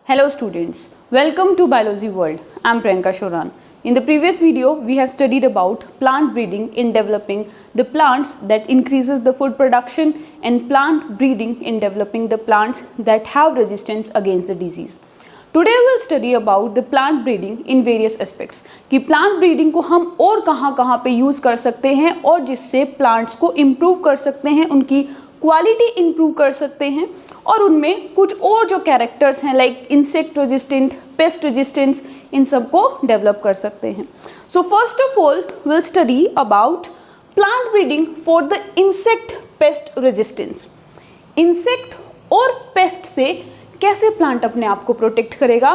Hello students, welcome to Biology World. I am Priyanka Shoran. In the previous video, we have studied about plant breeding in developing the plants that increases the food production and plant breeding in developing the plants that have resistance against the disease. Today we will study about the plant breeding in various aspects कि plant breeding को हम और कहाँ पे use कर सकते हैं और जिससे plants को improve कर सकते हैं, उनकी क्वालिटी इंप्रूव कर सकते हैं और उनमें कुछ और जो कैरेक्टर्स हैं like insect resistant, pest resistance, इन सब को डेवलप कर सकते हैं. So first of all will study about plant breeding for the insect pest resistance. Insect और पेस्ट से कैसे प्लांट अपने आप को प्रोटेक्ट करेगा,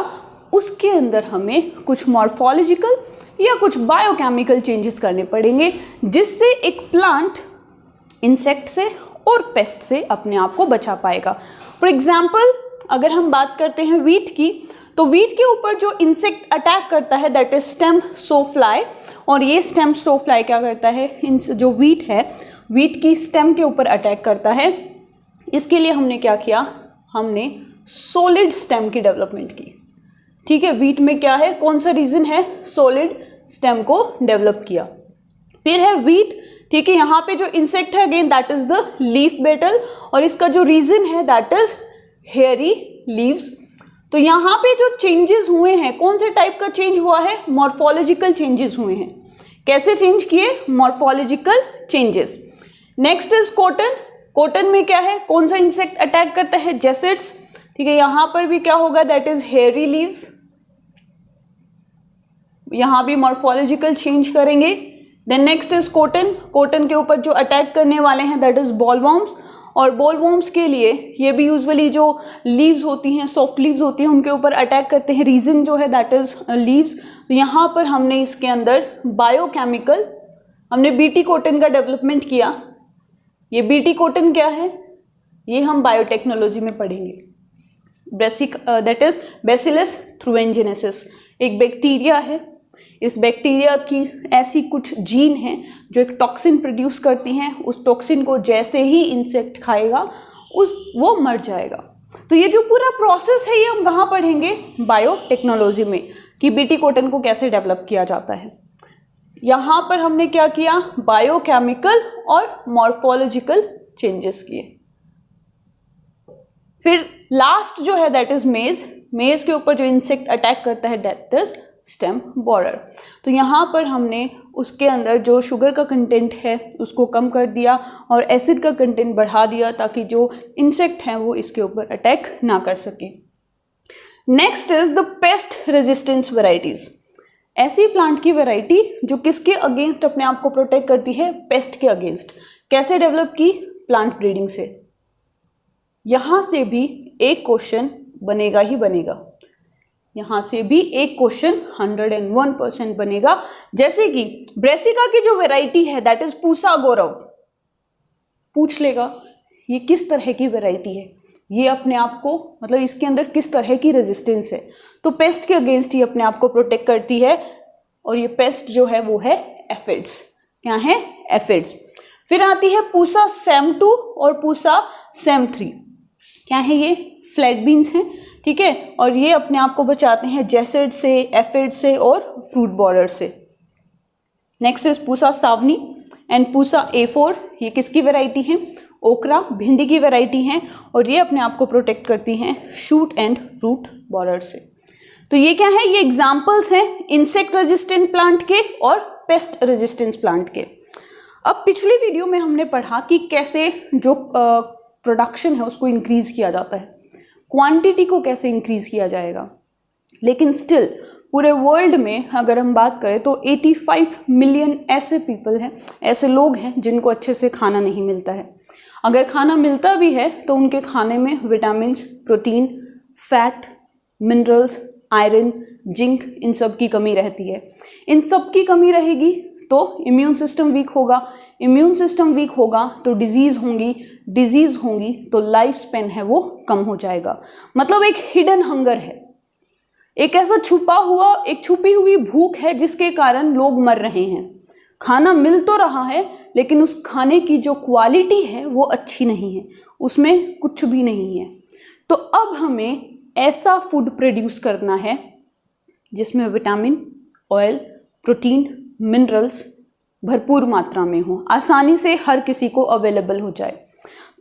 उसके अंदर हमें कुछ मॉर्फोलॉजिकल या कुछ बायोकेमिकल चेंजेस करने पड़ेंगे जिससे एक प्लांट इंसेक्ट से और पेस्ट से अपने आप को बचा पाएगा. फॉर एग्जाम्पल अगर हम बात करते हैं वीट की, तो वीट के ऊपर जो इंसेक्ट अटैक करता है दैट इज स्टेम सोफ्लाई. और ये स्टेम सोफ्लाई क्या करता है, जो वीट है वीट की स्टेम के ऊपर अटैक करता है. इसके लिए हमने क्या किया, हमने सॉलिड स्टेम की डेवलपमेंट की. ठीक है, वीट में क्या है, कौन सा रीजन है, सॉलिड स्टेम को डेवलप किया. फिर है वीट. ठीक है, यहाँ पे जो इंसेक्ट है again that is the leaf beetle और इसका जो रीजन है दैट इज हेयरी लीव्स. तो यहाँ पे जो चेंजेस हुए हैं, कौन से टाइप का चेंज हुआ है, मॉर्फोलॉजिकल चेंजेस हुए हैं. कैसे चेंज किए, morphological changes. Next is cotton. Cotton में क्या है, कौन सा इंसेक्ट अटैक करता है, जेसिड्स. ठीक है, यहाँ पर भी क्या होगा, दैट इज हेयरी लीव्स. यहाँ भी मॉर्फोलॉजिकल चेंज करेंगे. Then next is cotton. Cotton के ऊपर जो अटैक करने वाले हैं दैट इज बॉलवॉर्म्स. और बॉलवॉर्म्स के लिए ये भी यूजुअली जो लीव्स होती हैं, सॉफ्ट लीव्स होती हैं, उनके ऊपर अटैक करते हैं. रीजन जो है दैट इज लीव्स. तो यहाँ पर हमने इसके अंदर बायोकेमिकल, हमने बीटी कॉटन का डेवलपमेंट किया. ये बीटी कॉटन क्या है, ये हम बायोटेक्नोलॉजी में पढ़ेंगे. Basic that is bacillus thuringiensis. एक बैक्टीरिया है, इस बैक्टीरिया की ऐसी कुछ जीन हैं जो एक टॉक्सिन प्रोड्यूस करती हैं. उस टॉक्सिन को जैसे ही इंसेक्ट खाएगा वो मर जाएगा. तो ये जो पूरा प्रोसेस है ये हम कहाँ पढ़ेंगे, बायोटेक्नोलॉजी में, कि बीटी कॉटन को कैसे डेवलप किया जाता है. यहाँ पर हमने क्या किया, बायोकेमिकल और मॉर्फोलॉजिकल चेंजेस किए. फिर लास्ट जो है दैट इज मेज. मेज के ऊपर जो इंसेक्ट अटैक करता है दैट इज स्टेम बोरर. तो यहाँ पर हमने उसके अंदर जो शुगर का कंटेंट है उसको कम कर दिया और एसिड का कंटेंट बढ़ा दिया ताकि जो इंसेक्ट हैं वो इसके ऊपर अटैक ना कर सके. Next is the paste resistance varieties. ऐसी प्लांट की वैरायटी जो किसके अगेंस्ट अपने आप को प्रोटेक्ट करती है, पेस्ट के अगेंस्ट. कैसे डेवलप की, प्लांट ब्रीडिंग से. यहाँ से भी एक क्वेश्चन बनेगा ही बनेगा, यहाँ से भी एक क्वेश्चन 101% बनेगा. जैसे कि ब्रेसिका की जो वैरायटी है दैट इज पूसा गौरव, पूछ लेगा ये किस तरह की वैरायटी है, ये अपने आप को मतलब इसके अंदर किस तरह की रेजिस्टेंस है. तो पेस्ट के अगेंस्ट ही अपने आप को प्रोटेक्ट करती है और ये पेस्ट जो है वो है एफिड्स. क्या है, एफिड्स. फिर आती है पूसा सेम 2 और पूसा सेम 3. क्या है ये, फ्लैग बीन्स हैं. ठीक है, और ये अपने आप को बचाते हैं जेसिड से, एफिड से और फ्रूट बॉरर से. Next is Pusa Sawani and Pusa A4. ये किसकी वैरायटी है, ओकरा, भिंडी की वैरायटी हैं और ये अपने आप को प्रोटेक्ट करती हैं शूट एंड फ्रूट बॉरर से. तो ये क्या है, ये एग्जाम्पल्स हैं इंसेक्ट रेजिस्टेंट प्लांट के और पेस्ट रेजिस्टेंस प्लांट के. अब पिछली वीडियो में हमने पढ़ा कि कैसे जो प्रोडक्शन है उसको इंक्रीज किया जाता है, क्वांटिटी को कैसे इंक्रीज किया जाएगा. लेकिन स्टिल पूरे वर्ल्ड में अगर हम बात करें तो 85 मिलियन ऐसे पीपल हैं, ऐसे लोग हैं जिनको अच्छे से खाना नहीं मिलता है. अगर खाना मिलता भी है तो उनके खाने में vitamin, protein, fat, minerals, iron, zinc, इन सब की कमी रहती है. इन सब की कमी रहेगी तो इम्यून सिस्टम वीक होगा. इम्यून सिस्टम वीक होगा तो डिजीज़ होंगी तो लाइफ स्पेन है वो कम हो जाएगा. मतलब एक हिडन हंगर है, एक ऐसा छुपी हुई भूख है जिसके कारण लोग मर रहे हैं. खाना मिल तो रहा है लेकिन उस खाने की जो क्वालिटी है वो अच्छी नहीं है, उसमें कुछ भी नहीं है. तो अब हमें ऐसा फूड प्रोड्यूस करना है जिसमें विटामिन, ऑयल, प्रोटीन, मिनरल्स भरपूर मात्रा में हो, आसानी से हर किसी को अवेलेबल हो जाए।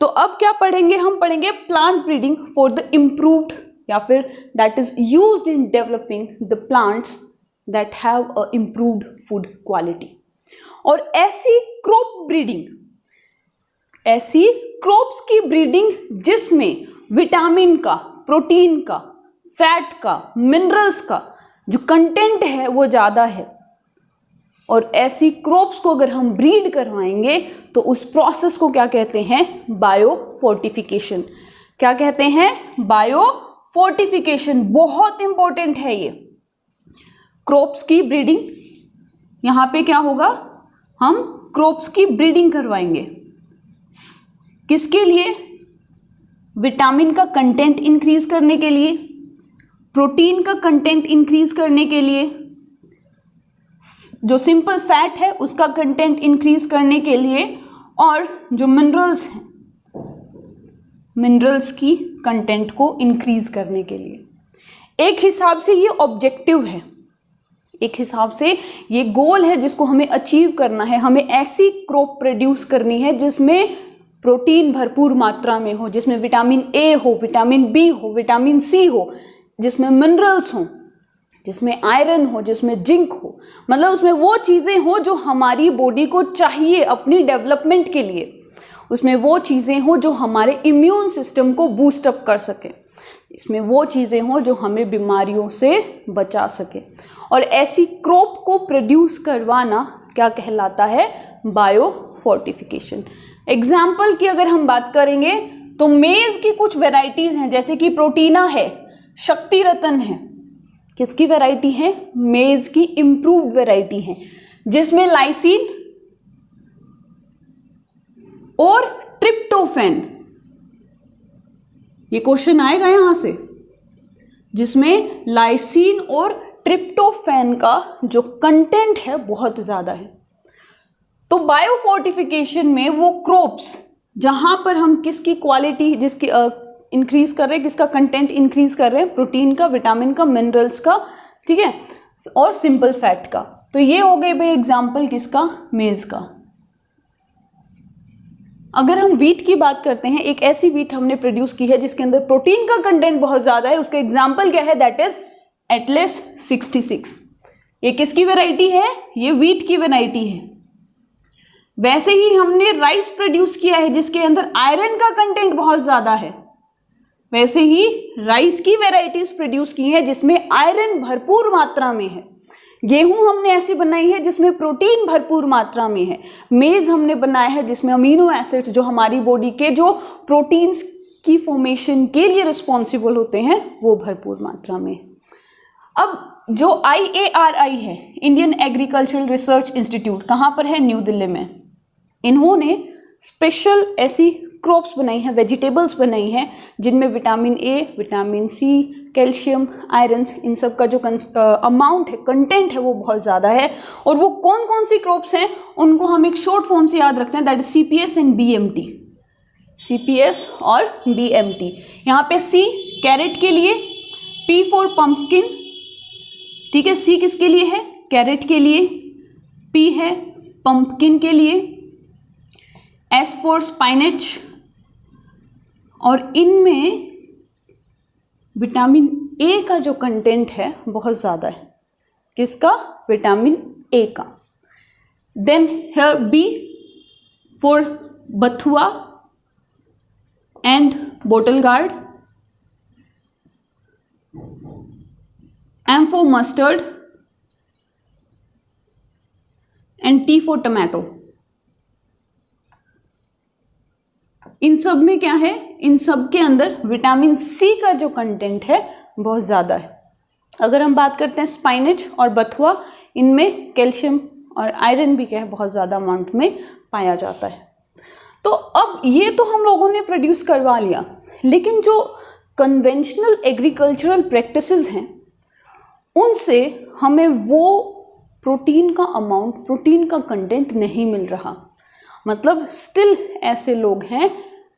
तो अब क्या पढ़ेंगे, हम पढ़ेंगे plant breeding for the improved या फिर that is used in developing the plants that have a improved food quality. और ऐसी क्रॉप ब्रीडिंग, ऐसी क्रॉप्स की ब्रीडिंग जिसमें विटामिन का, प्रोटीन का, फैट का, मिनरल्स का जो कंटेंट है वो ज़्यादा है, और ऐसी क्रॉप्स को अगर हम ब्रीड करवाएंगे तो उस प्रोसेस को क्या कहते हैं, बायो फोर्टिफिकेशन। क्या कहते हैं, बायो फोर्टिफिकेशन। बहुत इंपॉर्टेंट है ये क्रॉप्स की ब्रीडिंग। यहाँ पे क्या होगा, हम क्रॉप्स की ब्रीडिंग करवाएंगे किसके लिए, विटामिन का कंटेंट इंक्रीज करने के लिए, प्रोटीन का कंटेंट इंक्रीज करने के लिए, जो सिंपल फैट है उसका कंटेंट इंक्रीज करने के लिए, और जो मिनरल्स हैं, मिनरल्स की कंटेंट को इंक्रीज करने के लिए। एक हिसाब से ये ऑब्जेक्टिव है, एक हिसाब से ये गोल है जिसको हमें अचीव करना है। हमें ऐसी क्रॉप प्रोड्यूस करनी है जिसमें प्रोटीन भरपूर मात्रा में हो, जिसमें विटामिन ए हो, विटामिन बी हो, विटामिन सी हो, जिसमें मिनरल्स हो, जिसमें आयरन हो, जिसमें जिंक हो, मतलब उसमें वो चीज़ें हो जो हमारी बॉडी को चाहिए अपनी डेवलपमेंट के लिए। उसमें वो चीज़ें हो जो हमारे इम्यून सिस्टम को बूस्ट अप कर सके, इसमें वो चीज़ें हो जो हमें बीमारियों से बचा सके। और ऐसी क्रॉप को प्रोड्यूस करवाना क्या कहलाता है, बायो फोर्टिफिकेशन। एग्जाम्पल की अगर हम बात करेंगे तो मेज की कुछ वेराइटीज़ हैं, जैसे कि प्रोटीना है, शक्ति रतन है, किसकी वैरायटी है, मेज की इम्प्रूव्ड वैरायटी है, जिसमें लाइसिन और ट्रिप्टोफैन, ये क्वेश्चन आएगा यहां से, जिसमें लाइसिन और ट्रिप्टोफैन का जो कंटेंट है बहुत ज्यादा है। तो बायोफोर्टिफिकेशन में वो क्रॉप्स जहां पर हम किसकी क्वालिटी, जिसकी इंक्रीज कर रहे हैं, किसका कंटेंट इंक्रीज कर रहे हैं, प्रोटीन का, विटामिन का, मिनरल्स का, ठीक है, और सिंपल फैट का। तो ये हो गए भाई एग्जाम्पल किसका, मेज का। अगर हम वीट की बात करते हैं, एक ऐसी वीट हमने प्रोड्यूस की है जिसके अंदर प्रोटीन का कंटेंट बहुत ज्यादा है, उसका एग्जाम्पल क्या है, दैट इज एटलस 66। ये किसकी वैरायटी है, ये वीट की वैरायटी है। वैसे ही हमने राइस प्रोड्यूस किया है जिसके अंदर आयरन का कंटेंट बहुत ज्यादा है, वैसे ही राइस की वैरायटीज प्रोड्यूस की है जिसमें आयरन भरपूर मात्रा में है। गेहूं हमने ऐसी बनाई है जिसमें प्रोटीन भरपूर मात्रा में है। मेज हमने बनाया है जिसमें अमीनो एसिड्स जो हमारी बॉडी के जो प्रोटीन्स की फॉर्मेशन के लिए रिस्पॉन्सिबल होते हैं वो भरपूर मात्रा में। अब जो IARI है, इंडियन एग्रीकल्चरल रिसर्च इंस्टीट्यूट, कहाँ पर है, न्यू दिल्ली में। इन्होंने स्पेशल ऐसी क्रॉप्स बनाई हैं, वेजिटेबल्स बनाई हैं जिनमें vitamin A, vitamin C, calcium, iron, इन सब का जो अमाउंट है, कंटेंट है, वो बहुत ज़्यादा है। और वो कौन कौन सी क्रॉप्स हैं उनको हम एक शॉर्ट फॉर्म से याद रखते हैं, that is CPS and BMT। CPS और BMT। यहाँ पे C कैरेट के लिए, P फॉर पंपकिन, ठीक है, C किसके लिए है, कैरेट के लिए, P है पंपकिन के लिए, S फॉर स्पाइनच, और इनमें विटामिन ए का जो कंटेंट है बहुत ज़्यादा है, किसका, विटामिन ए का। Then here B for bathua and bottle gourd, M for mustard and T for tomato. इन सब में क्या है, इन सब के अंदर विटामिन सी का जो कंटेंट है बहुत ज़्यादा है। अगर हम बात करते हैं स्पाइनच और बथुआ, इनमें कैल्शियम और आयरन भी क्या है, बहुत ज़्यादा अमाउंट में पाया जाता है। तो अब ये तो हम लोगों ने प्रोड्यूस करवा लिया, लेकिन जो कन्वेंशनल एग्रीकल्चरल प्रैक्टिसेस हैं उनसे हमें वो प्रोटीन का अमाउंट, प्रोटीन का कंटेंट नहीं मिल रहा। मतलब स्टिल ऐसे लोग हैं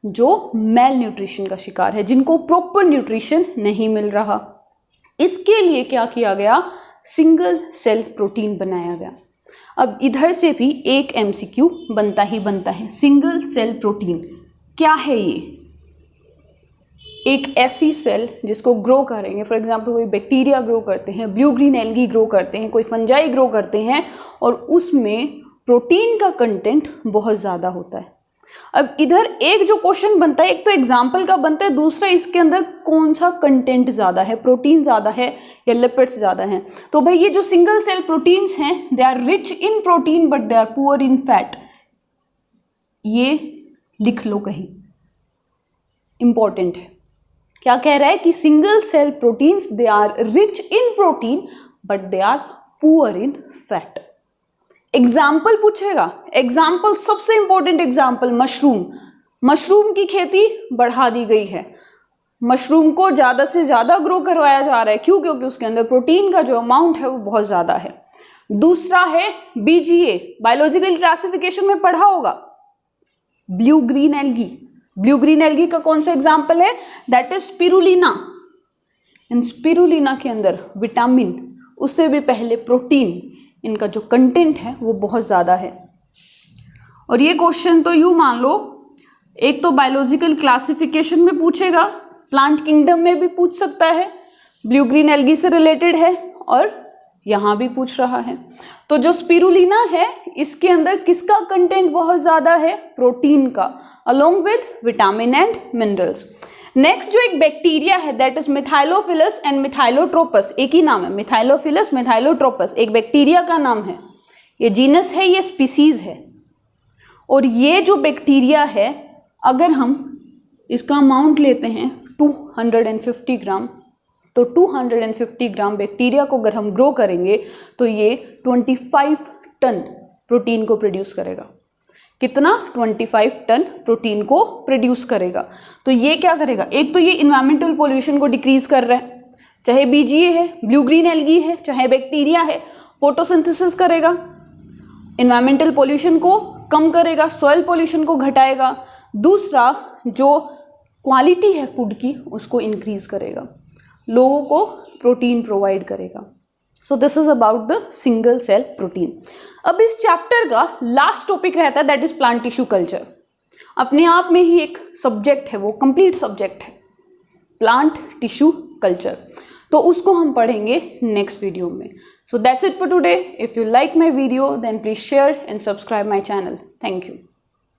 जो मेल न्यूट्रिशन का शिकार है, जिनको प्रॉपर न्यूट्रिशन नहीं मिल रहा। इसके लिए क्या किया गया, सिंगल सेल प्रोटीन बनाया गया। अब इधर से भी एक MCQ बनता ही बनता है। सिंगल सेल प्रोटीन क्या है? ये एक ऐसी सेल जिसको ग्रो करेंगे, फॉर एग्जांपल कोई बैक्टीरिया ग्रो करते हैं, ब्लू ग्रीन एल्गी ग्रो करते हैं, कोई फंजाई ग्रो करते हैं, और उसमें प्रोटीन का कंटेंट बहुत ज़्यादा होता है। अब इधर एक जो क्वेश्चन बनता है, एक तो एग्जाम्पल का बनता है, दूसरा इसके अंदर कौन सा कंटेंट ज़्यादा है, प्रोटीन ज़्यादा है या लिपिड्स ज़्यादा हैं। तो भाई ये जो सिंगल सेल प्रोटीन्स हैं, they are rich in protein but they are poor in fat. ये लिख लो कहीं, इंपॉर्टेंट है। क्या कह रहा है कि single cell proteins they are rich in protein but they are poor in fat. Example पूछेगा, एग्जाम्पल सबसे इंपॉर्टेंट एग्जाम्पल मशरूम। मशरूम की खेती बढ़ा दी गई है, मशरूम को ज़्यादा से ज़्यादा ग्रो करवाया जा रहा है। क्यों? क्योंकि उसके अंदर प्रोटीन का जो अमाउंट है वो बहुत ज़्यादा है। दूसरा है BGA, बायोलॉजिकल क्लासिफिकेशन में पढ़ा होगा, blue green algae. Blue green algae का कौन सा एग्जाम्पल है? That is spirulina. In spirulina के अंदर विटामिन, उससे भी पहले प्रोटीन, इनका जो कंटेंट है वो बहुत ज़्यादा है। और ये क्वेश्चन तो यूँ मान लो, एक तो बायोलॉजिकल क्लासिफिकेशन में पूछेगा, प्लांट किंगडम में भी पूछ सकता है, ब्लू ग्रीन एल्गी से रिलेटेड है, और यहाँ भी पूछ रहा है। तो जो स्पिरुलिना है, इसके अंदर किसका कंटेंट बहुत ज़्यादा है? प्रोटीन का, along with vitamin and minerals. Next जो एक बैक्टीरिया है, दैट इज मिथाइलोफिलस एंड मिथाइलोट्रोपस। एक ही नाम है, मिथाइलोफिलस, मिथाइलोट्रोपस, एक बैक्टीरिया का नाम है। ये जीनस है, ये स्पीसीज है। और ये जो बैक्टीरिया है, अगर हम इसका अमाउंट लेते हैं 250 ग्राम, तो 250 ग्राम बैक्टीरिया को अगर हम ग्रो करेंगे तो ये 25 टन प्रोटीन को प्रोड्यूस करेगा। कितना? 25 टन प्रोटीन को प्रोड्यूस करेगा। तो ये क्या करेगा? एक तो ये इन्वायरमेंटल पोल्यूशन को डिक्रीज कर रहा है, चाहे BGA है, ब्लू ग्रीन एल्गी है, चाहे बैक्टीरिया है, फोटोसिंथेसिस करेगा, इन्वायरमेंटल पोल्यूशन को कम करेगा, सॉइल पोल्यूशन को घटाएगा। दूसरा जो क्वालिटी है फूड की, उसको इंक्रीज करेगा, लोगों को प्रोटीन प्रोवाइड करेगा। So this is about the single cell protein. अब इस चैप्टर का लास्ट टॉपिक रहता है, that is plant tissue culture. अपने आप में ही एक सब्जेक्ट है, वो कंप्लीट सब्जेक्ट है, प्लांट टिश्यू कल्चर। तो उसको हम पढ़ेंगे नेक्स्ट वीडियो में। So that's it for today. If you like my video then please share and subscribe my channel. Thank you.